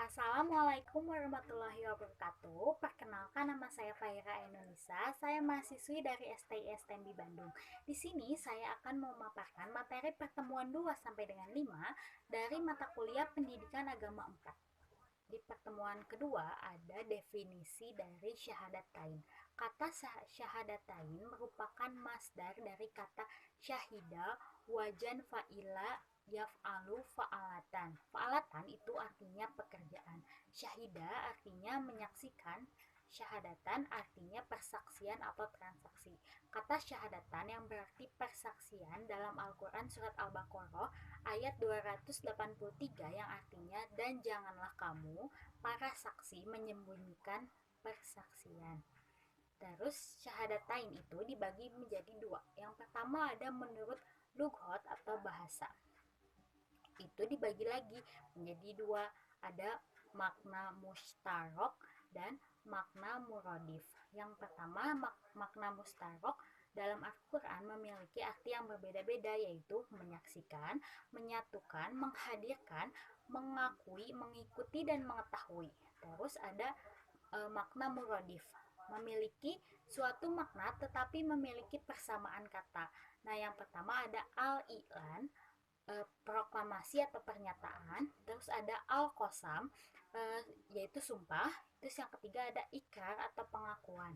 Assalamualaikum warahmatullahi wabarakatuh. Perkenalkan, nama saya Faira Indonesia. Saya mahasiswi dari STI STMB Bandung. Di sini saya akan memaparkan materi pertemuan 2 sampai dengan 5 dari mata kuliah Pendidikan Agama 4. Di pertemuan kedua ada definisi dari syahadatain. Kata syahadatain merupakan masdar dari kata syahida, wajan fa'ila, yaf'alu fa'alatan. Fa'alatan itu artinya pekerjaan. Syahida artinya menyaksikan. Syahadatan artinya persaksian atau transaksi. Kata syahadatan yang berarti persaksian dalam Al-Quran surat Al-Baqarah ayat 283 yang artinya, dan janganlah kamu para saksi menyembunyikan persaksian. Terus syahadatain itu dibagi menjadi dua. Yang pertama ada menurut lughot atau bahasa. Itu dibagi lagi menjadi dua, ada makna mustarok dan makna muradif. Yang pertama, makna mustarok dalam Al-Quran memiliki arti yang berbeda-beda, yaitu menyaksikan, menyatukan, menghadirkan, mengakui, mengikuti, dan mengetahui. Terus ada makna muradif, memiliki suatu makna tetapi memiliki persamaan kata. Nah, yang pertama ada al-i'lan, proklamasi atau pernyataan. Terus ada al-qasam, yaitu sumpah. Terus yang ketiga ada ikrar atau pengakuan.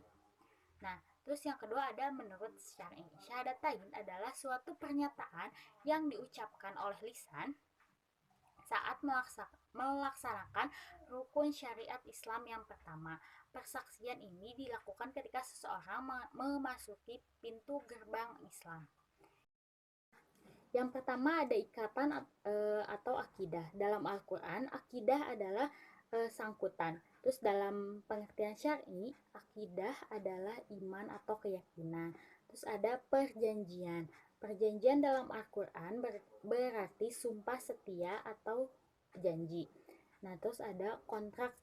Nah, terus yang kedua ada menurut syar'i. Syahadatain adalah suatu pernyataan yang diucapkan oleh lisan saat melaksanakan rukun syariat Islam yang pertama. Persaksian ini dilakukan ketika seseorang memasuki pintu gerbang Islam. Yang pertama ada ikatan atau akidah. Dalam Al-Quran, akidah adalah sangkutan. Terus dalam pengertian syar'i, akidah adalah iman atau keyakinan. Terus ada perjanjian. Perjanjian dalam Al-Quran berarti sumpah setia atau janji. Nah, terus ada kontrak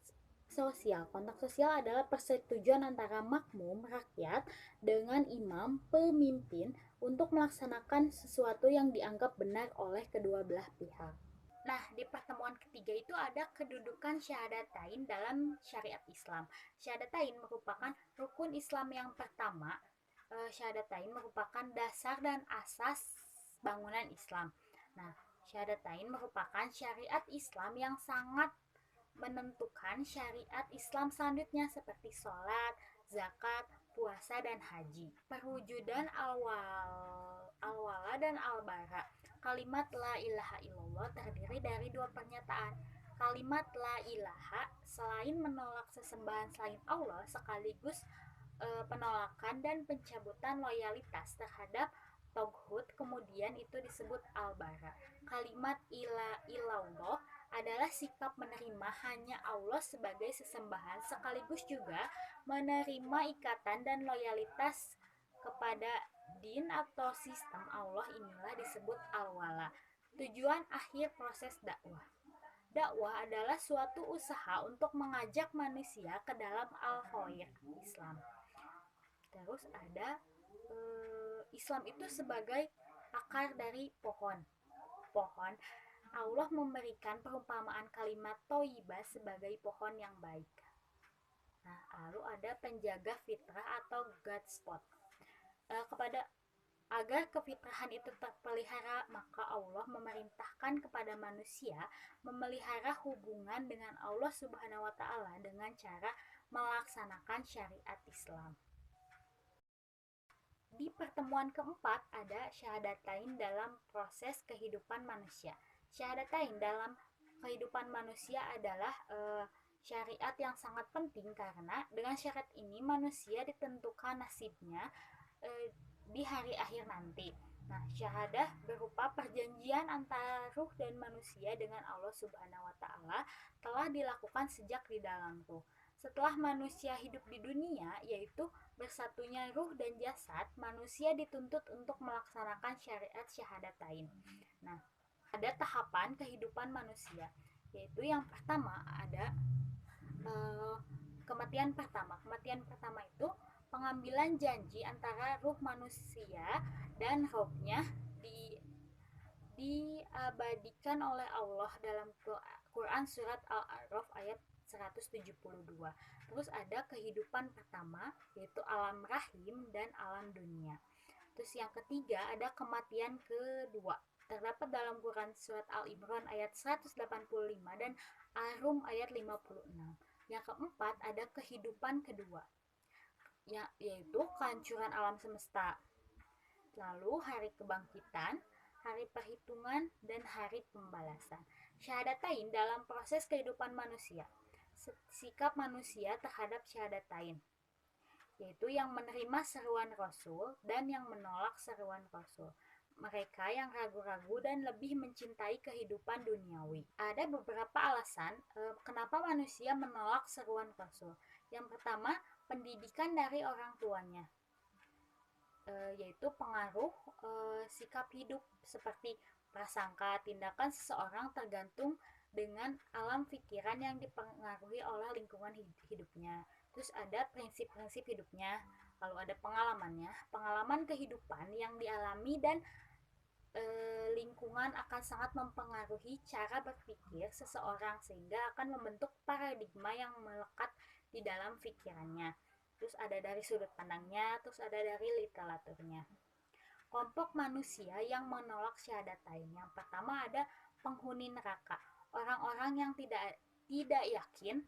sosial. Kontrak sosial adalah persetujuan antara makmum rakyat dengan imam pemimpin untuk melaksanakan sesuatu yang dianggap benar oleh kedua belah pihak. Nah, di pertemuan ketiga itu ada kedudukan syahadatain dalam syariat Islam. Syahadatain merupakan rukun Islam yang pertama. Syahadatain merupakan dasar dan asas bangunan Islam. Nah, syahadatain merupakan syariat Islam yang sangat menentukan syariat Islam selanjutnya seperti sholat, zakat, puasa, dan haji. Perwujudan al-wala dan al-bara. Kalimat la ilaha illallah terdiri dari dua pernyataan. Kalimat la ilaha selain menolak sesembahan selain Allah, sekaligus penolakan dan pencabutan loyalitas terhadap toghut, kemudian itu disebut al-bara. Kalimat ilallah adalah sikap menerima hanya Allah sebagai sesembahan, sekaligus juga menerima ikatan dan loyalitas kepada din atau sistem Allah. Inilah disebut al-wala. Tujuan akhir proses dakwah. Dakwah adalah suatu usaha untuk mengajak manusia ke dalam al-khair Islam. Terus ada Islam itu sebagai akar dari pohon. Allah memberikan perumpamaan kalimat thayyibah sebagai pohon yang baik. Nah, lalu ada penjaga fitrah atau God spot. Agar kefitrahan itu terpelihara, maka Allah memerintahkan kepada manusia memelihara hubungan dengan Allah Subhanahu wa taala dengan cara melaksanakan syariat Islam. Di pertemuan keempat ada syahadatain dalam proses kehidupan manusia. Syahadatain dalam kehidupan manusia adalah syariat yang sangat penting, karena dengan syariat ini manusia ditentukan nasibnya di hari akhir nanti. Nah, syahadah berupa perjanjian antara ruh dan manusia dengan Allah Subhanahu wa taala telah dilakukan sejak di dalam ruh. Setelah manusia hidup di dunia, yaitu bersatunya ruh dan jasad, manusia dituntut untuk melaksanakan syariat syahadatain. Nah, ada tahapan kehidupan manusia, yaitu yang pertama ada kematian pertama. Kematian pertama itu pengambilan janji antara ruh manusia dan rohnya diabadikan oleh Allah dalam Quran surat Al-A'raf ayat 172. Terus ada kehidupan pertama, yaitu alam rahim dan alam dunia. Terus yang ketiga ada kematian kedua. Terdapat dalam Quran surat Al-Imran ayat 185 dan Ar-Rum ayat 56. Yang keempat ada kehidupan kedua, yaitu kehancuran alam semesta. Lalu hari kebangkitan, hari perhitungan, dan hari pembalasan. Syahadatain dalam proses kehidupan manusia. Sikap manusia terhadap syahadatain, yaitu yang menerima seruan Rasul dan yang menolak seruan Rasul. Mereka yang ragu-ragu dan lebih mencintai kehidupan duniawi. Ada beberapa alasan kenapa manusia menolak seruan Rasul. Yang pertama, pendidikan dari orang tuanya, yaitu pengaruh sikap hidup seperti prasangka, tindakan seseorang tergantung dengan alam pikiran yang dipengaruhi oleh lingkungan hidupnya. Terus ada prinsip-prinsip hidupnya, lalu ada pengalaman kehidupan yang dialami, dan lingkungan akan sangat mempengaruhi cara berpikir seseorang sehingga akan membentuk paradigma yang melekat di dalam pikirannya. Terus ada dari sudut pandangnya, terus ada dari literaturnya. Kelompok manusia yang menolak syahadatain. Yang pertama ada penghuni neraka. Orang-orang yang tidak yakin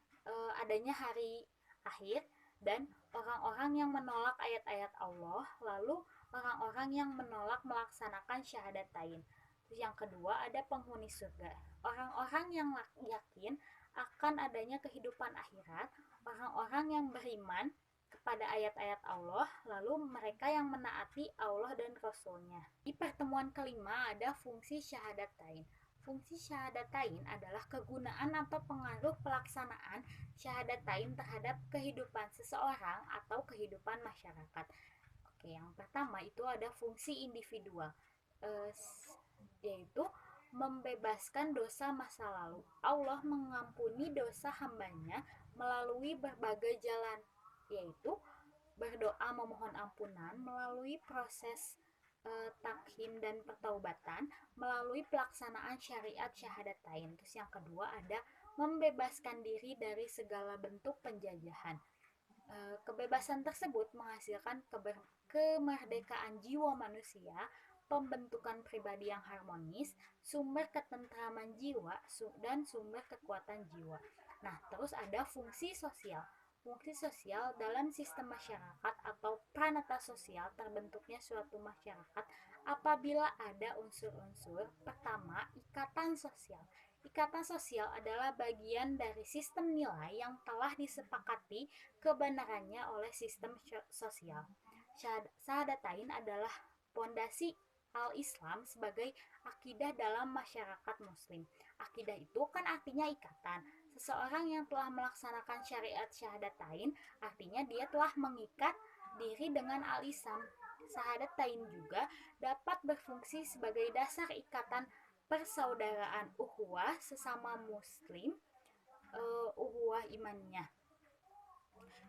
adanya hari akhir, dan orang-orang yang menolak ayat-ayat Allah, lalu orang-orang yang menolak melaksanakan syahadatain. Terus yang kedua ada penghuni surga. Orang-orang yang yakin akan adanya kehidupan akhirat, orang-orang yang beriman kepada ayat-ayat Allah, lalu mereka yang menaati Allah dan Rasulnya. Di pertemuan kelima ada fungsi syahadatain. Fungsi syahadatain adalah kegunaan atau pengaruh pelaksanaan syahadatain terhadap kehidupan seseorang atau kehidupan masyarakat. Oke, yang pertama itu ada fungsi individual, yaitu membebaskan dosa masa lalu. Allah mengampuni dosa hambanya melalui berbagai jalan, yaitu berdoa memohon ampunan melalui proses takhim dan pertaubatan melalui pelaksanaan syariat syahadatain. Terus yang kedua ada membebaskan diri dari segala bentuk penjajahan. Kebebasan tersebut menghasilkan kemerdekaan jiwa manusia, pembentukan pribadi yang harmonis, sumber ketentraman jiwa, dan sumber kekuatan jiwa. Nah, terus ada fungsi sosial. Fungsi sosial dalam sistem masyarakat atau pranata sosial terbentuknya suatu masyarakat apabila ada unsur-unsur. Pertama, ikatan sosial. Ikatan sosial adalah bagian dari sistem nilai yang telah disepakati kebenarannya oleh sistem sosial. Syahadatain adalah pondasi al-Islam sebagai akidah dalam masyarakat muslim. Akidah itu kan artinya ikatan. Seseorang yang telah melaksanakan syariat syahadatain artinya dia telah mengikat diri dengan al-Islam. Syahadatain juga dapat berfungsi sebagai dasar ikatan persaudaraan ukhuwah sesama muslim, ukhuwah imaniyah.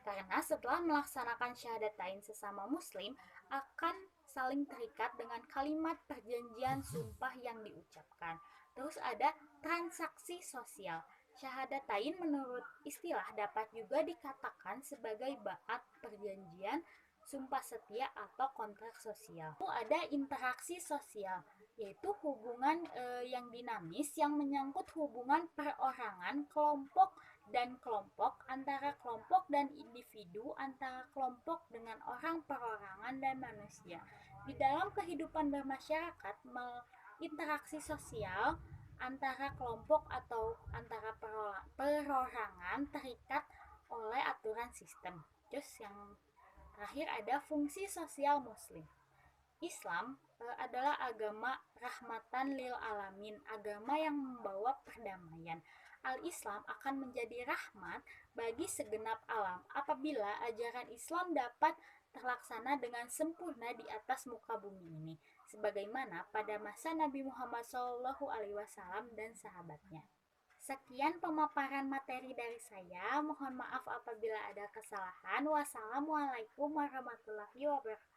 Karena setelah melaksanakan syahadatain sesama muslim akan saling terikat dengan kalimat perjanjian sumpah yang diucapkan. Terus ada transaksi sosial. Syahadatain menurut istilah dapat juga dikatakan sebagai ba'at perjanjian, sumpah setia atau kontrak sosial. Lalu ada interaksi sosial, yaitu hubungan yang dinamis yang menyangkut hubungan perorangan, kelompok dan kelompok, antara kelompok dan individu, antara kelompok dengan orang perorangan dan manusia. Di dalam kehidupan bermasyarakat, interaksi sosial antara kelompok atau antara perorangan terikat oleh aturan sistem. Terus yang terakhir ada fungsi sosial muslim. Islam adalah agama rahmatan lil alamin, agama yang membawa perdamaian. Al-Islam akan menjadi rahmat bagi segenap alam apabila ajaran Islam dapat terlaksana dengan sempurna di atas muka bumi ini, sebagaimana pada masa Nabi Muhammad SAW dan sahabatnya. Sekian pemaparan materi dari saya. Mohon maaf apabila ada kesalahan. Wassalamualaikum warahmatullahi wabarakatuh.